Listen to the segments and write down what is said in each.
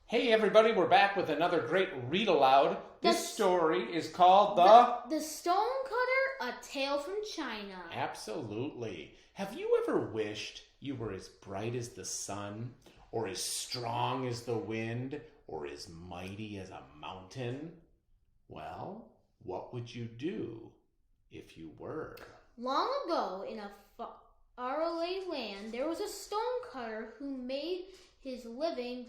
Hey everybody, we're back with another great read aloud. This story is called The Stonecutter, A Tale from China. Absolutely. Have you ever wished you were as bright as the sun, or as strong as the wind, or as mighty as a mountain? Well, what would you do if you were? Long ago, in a faraway land, there was a stonecutter who made his living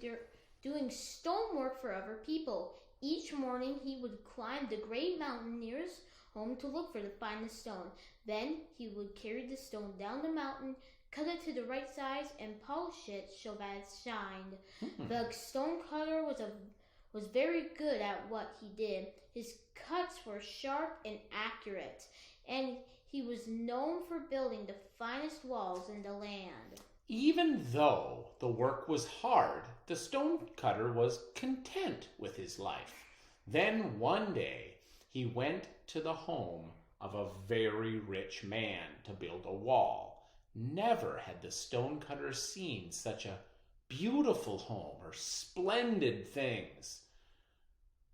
doing stonework for other people. Each morning he would climb the great mountain near his home to look for the finest stone. Then he would carry the stone down the mountain, cut it to the right size, and polish it so that it shined. The stonecutter was very good at what he did. His cuts were sharp and accurate, and he was known for building the finest walls in the land. Even though the work was hard, the stonecutter was content with his life. Then one day he went to the home of a very rich man to build a wall. Never had the stonecutter seen such a beautiful home or splendid things.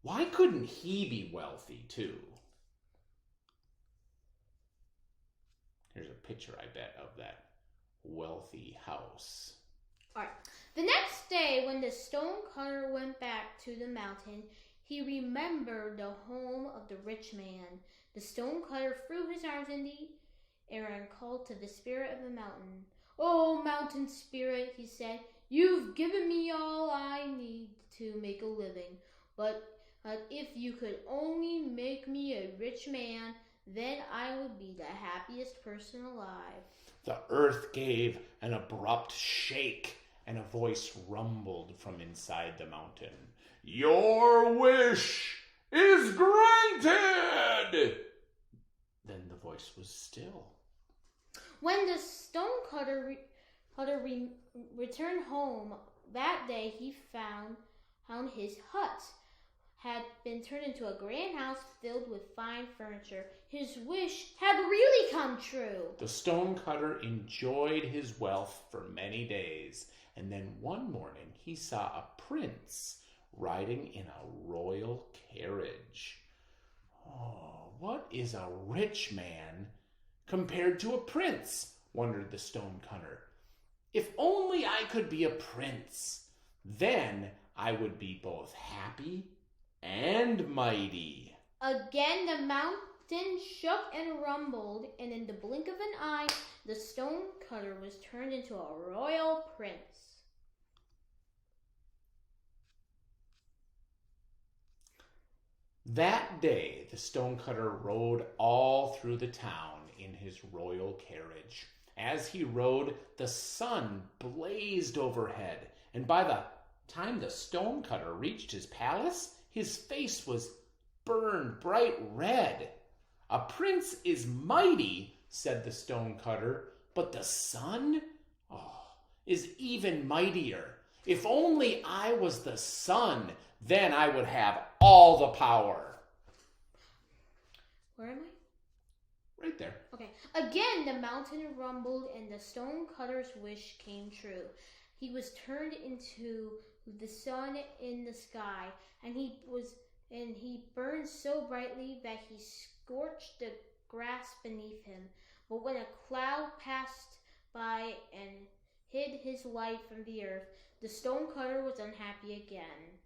Why couldn't he be wealthy too? Here's a picture, I bet, of that wealthy house. All right. The next day, when the stonecutter went back to the mountain, he remembered the home of the rich man. The stonecutter threw his arms in the air and called to the spirit of the mountain. "Oh, mountain spirit," he said, "you've given me all I need to make a living. But if you could only make me a rich man, then I would be the happiest person alive." The earth gave an abrupt shake, and a voice rumbled from inside the mountain. "Your wish is granted!" Then the voice was still. When the stonecutter returned home that day, he found his hut had been turned into a grand house filled with fine furniture. His wish had really come true. The stonecutter enjoyed his wealth for many days, and then one morning he saw a prince riding in a royal carriage. Oh, what is a rich man compared to a prince? Wondered the stonecutter. If only I could be a prince, then I would be both happy and mighty. Again the mountain shook and rumbled, and in the blink of an eye, the stonecutter was turned into a royal prince. That day, the stonecutter rode all through the town in his royal carriage. As he rode, the sun blazed overhead, and by the time the stonecutter reached his palace, his face was burned bright red. "A prince is mighty," said the stonecutter, "but the sun, is even mightier. If only I was the sun, then I would have all the power." Where am I? Right there. Okay. Again the mountain rumbled, and the stonecutter's wish came true. He was turned into the sun in the sky, and he burned so brightly that he scorched the grass beneath him. But when a cloud passed by and hid his light from the earth, the stonecutter was unhappy again.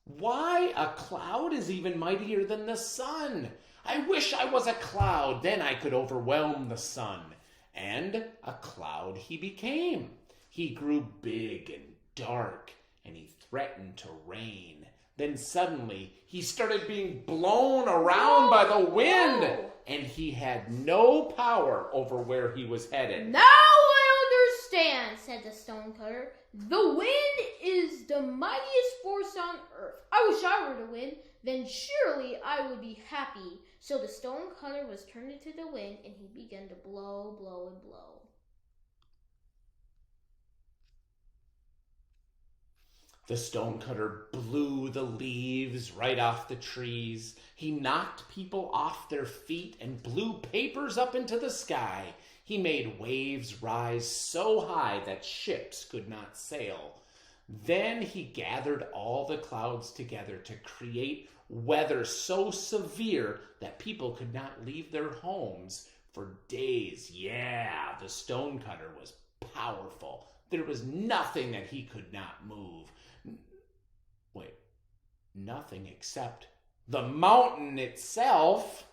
Why, a cloud is even mightier than the sun. I wish I was a cloud, then I could overwhelm the sun. And a cloud he became. He grew big and dark, and he threatened to rain. Then suddenly he started being blown around by the wind, and he had no power over where he was headed. "Now I understand," said the stonecutter. "The wind is the mightiest force on earth. I wish I were the wind, then surely I would be happy." So the stonecutter was turned into the wind, and he began to blow, blow, and blow. The stonecutter blew the leaves right off the trees. He knocked people off their feet and blew papers up into the sky. He made waves rise so high that ships could not sail. Then he gathered all the clouds together to create weather so severe that people could not leave their homes for days. Yeah, the stonecutter was powerful. There was nothing that he could not move. Wait, nothing except the mountain itself.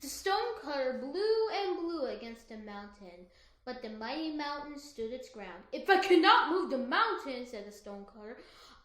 The stonecutter blew and blew against the mountain, but the mighty mountain stood its ground. If I cannot move the mountain, said the stonecutter,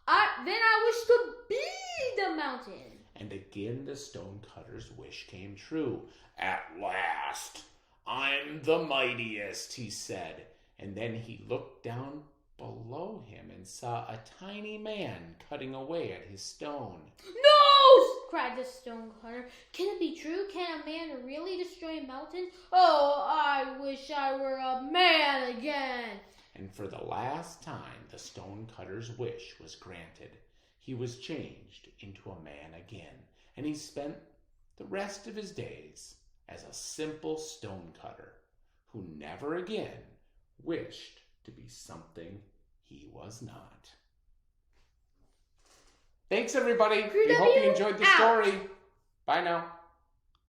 then I wish to be the mountain. And again the stonecutter's wish came true. At last, I'm the mightiest, he said. And then he looked down below him and saw a tiny man cutting away at his stone. No! Cried the stonecutter. Can it be true? Can a man really destroy a mountain? Oh, I wish I were a man again. And for the last time, the stonecutter's wish was granted. He was changed into a man again, and he spent the rest of his days as a simple stonecutter who never again wished to be something he was not. Thanks, everybody. We hope you enjoyed the story. Bye now.